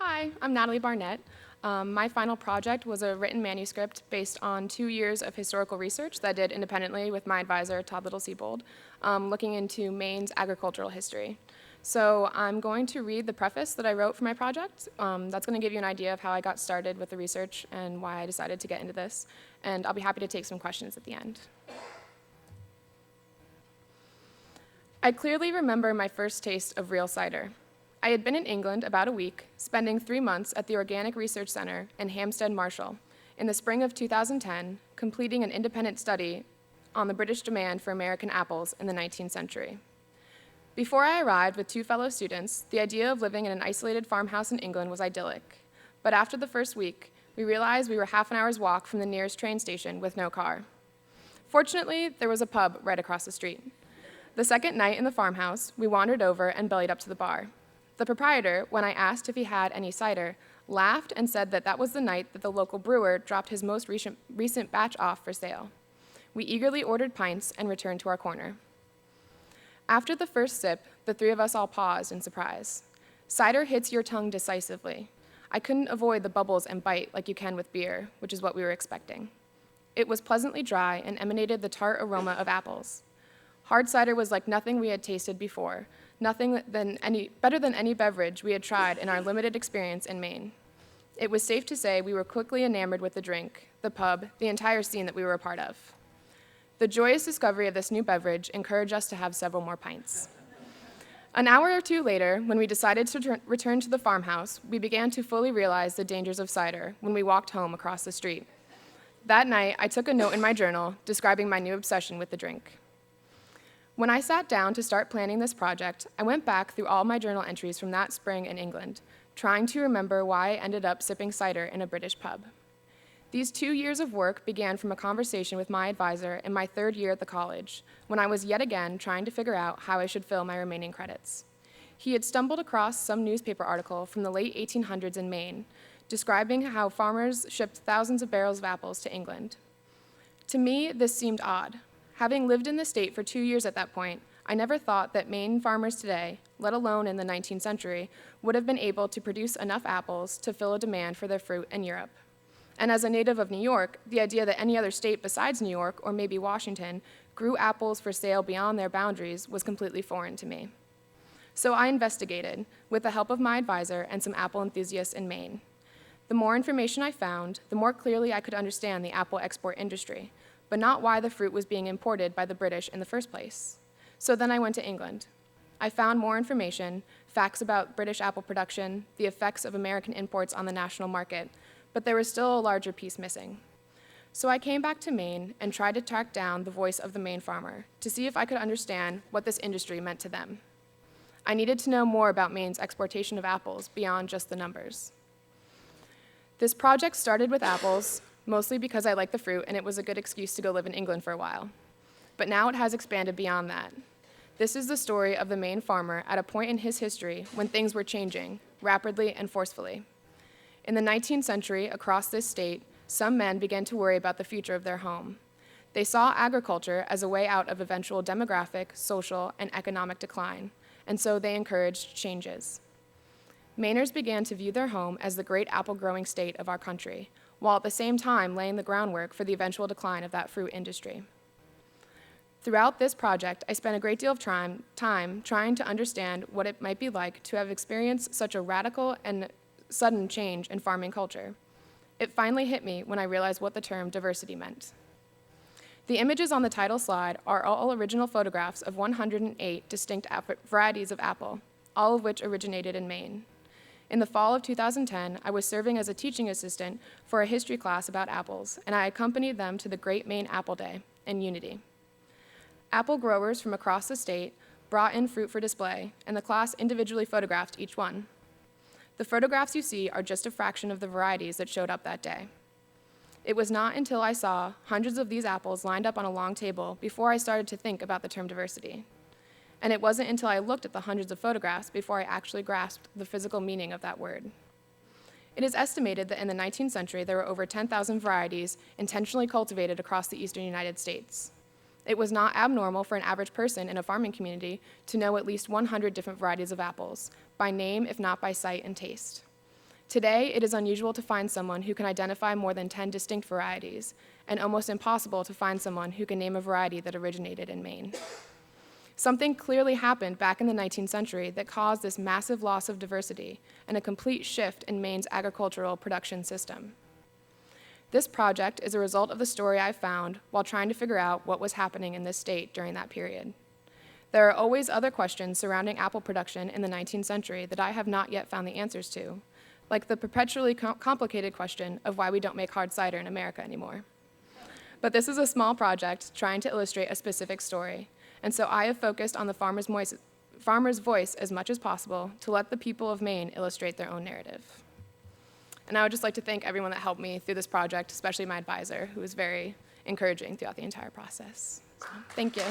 Hi, I'm Natalie Barnett. My final project was a written manuscript based on 2 years of historical research that I did independently with my advisor, Todd Little-Siebold, looking into Maine's agricultural history. So I'm going to read the preface that I wrote for my project. That's going to give you an idea of how I got started with the research and why I decided to get into this. And I'll be happy to take some questions at the end. I clearly remember my first taste of real cider. I had been in England about a week, spending 3 months at the Organic Research Center in Hampstead, Marshall, in the spring of 2010, completing an independent study on the British demand for American apples in the 19th century. Before I arrived with 2 fellow students, the idea of living in an isolated farmhouse in England was idyllic. But after the first week, we realized we were half an hour's walk from the nearest train station with no car. Fortunately, there was a pub right across the street. The second night in the farmhouse, we wandered over and bellied up to the bar. The proprietor, when I asked if he had any cider, laughed and said that was the night that the local brewer dropped his most recent batch off for sale. We eagerly ordered pints and returned to our corner. After the first sip, the 3 of us all paused in surprise. Cider hits your tongue decisively. I couldn't avoid the bubbles and bite like you can with beer, which is what we were expecting. It was pleasantly dry and emanated the tart aroma of apples. Hard cider was like nothing we had tasted before, better than any beverage we had tried in our limited experience in Maine. It was safe to say we were quickly enamored with the drink, the pub, the entire scene that we were a part of. The joyous discovery of this new beverage encouraged us to have several more pints. An hour or 2 later, when we decided to return to the farmhouse, we began to fully realize the dangers of cider when we walked home across the street. That night, I took a note in my journal describing my new obsession with the drink. When I sat down to start planning this project, I went back through all my journal entries from that spring in England, trying to remember why I ended up sipping cider in a British pub. These 2 years of work began from a conversation with my advisor in my 3rd year at the college, when I was yet again trying to figure out how I should fill my remaining credits. He had stumbled across some newspaper article from the late 1800s in Maine, describing how farmers shipped thousands of barrels of apples to England. To me, this seemed odd. Having lived in the state for 2 years at that point, I never thought that Maine farmers today, let alone in the 19th century, would have been able to produce enough apples to fill a demand for their fruit in Europe. And as a native of New York, the idea that any other state besides New York, or maybe Washington, grew apples for sale beyond their boundaries was completely foreign to me. So I investigated, with the help of my advisor and some apple enthusiasts in Maine. The more information I found, the more clearly I could understand the apple export industry, but not why the fruit was being imported by the British in the first place. So then I went to England. I found more information, facts about British apple production, the effects of American imports on the national market, but there was still a larger piece missing. So I came back to Maine and tried to track down the voice of the Maine farmer to see if I could understand what this industry meant to them. I needed to know more about Maine's exportation of apples beyond just the numbers. This project started with apples, mostly because I liked the fruit and it was a good excuse to go live in England for a while. But now it has expanded beyond that. This is the story of the Maine farmer at a point in his history when things were changing, rapidly and forcefully. In the 19th century, across this state, some men began to worry about the future of their home. They saw agriculture as a way out of eventual demographic, social, and economic decline, and so they encouraged changes. Mainers began to view their home as the great apple-growing state of our country, while at the same time laying the groundwork for the eventual decline of that fruit industry. Throughout this project, I spent a great deal of time trying to understand what it might be like to have experienced such a radical and sudden change in farming culture. It finally hit me when I realized what the term diversity meant. The images on the title slide are all original photographs of 108 distinct varieties of apple, all of which originated in Maine. In the fall of 2010, I was serving as a teaching assistant for a history class about apples, and I accompanied them to the Great Maine Apple Day in Unity. Apple growers from across the state brought in fruit for display, and the class individually photographed each one. The photographs you see are just a fraction of the varieties that showed up that day. It was not until I saw hundreds of these apples lined up on a long table before I started to think about the term diversity. And it wasn't until I looked at the hundreds of photographs before I actually grasped the physical meaning of that word. It is estimated that in the 19th century, there were over 10,000 varieties intentionally cultivated across the eastern United States. It was not abnormal for an average person in a farming community to know at least 100 different varieties of apples, by name if not by sight and taste. Today, it is unusual to find someone who can identify more than 10 distinct varieties, and almost impossible to find someone who can name a variety that originated in Maine. Something clearly happened back in the 19th century that caused this massive loss of diversity and a complete shift in Maine's agricultural production system. This project is a result of the story I found while trying to figure out what was happening in this state during that period. There are always other questions surrounding apple production in the 19th century that I have not yet found the answers to, like the perpetually complicated question of why we don't make hard cider in America anymore. But this is a small project trying to illustrate a specific story, and so I have focused on the farmer's voice as much as possible to let the people of Maine illustrate their own narrative. And I would just like to thank everyone that helped me through this project, especially my advisor, who was very encouraging throughout the entire process. So, thank you.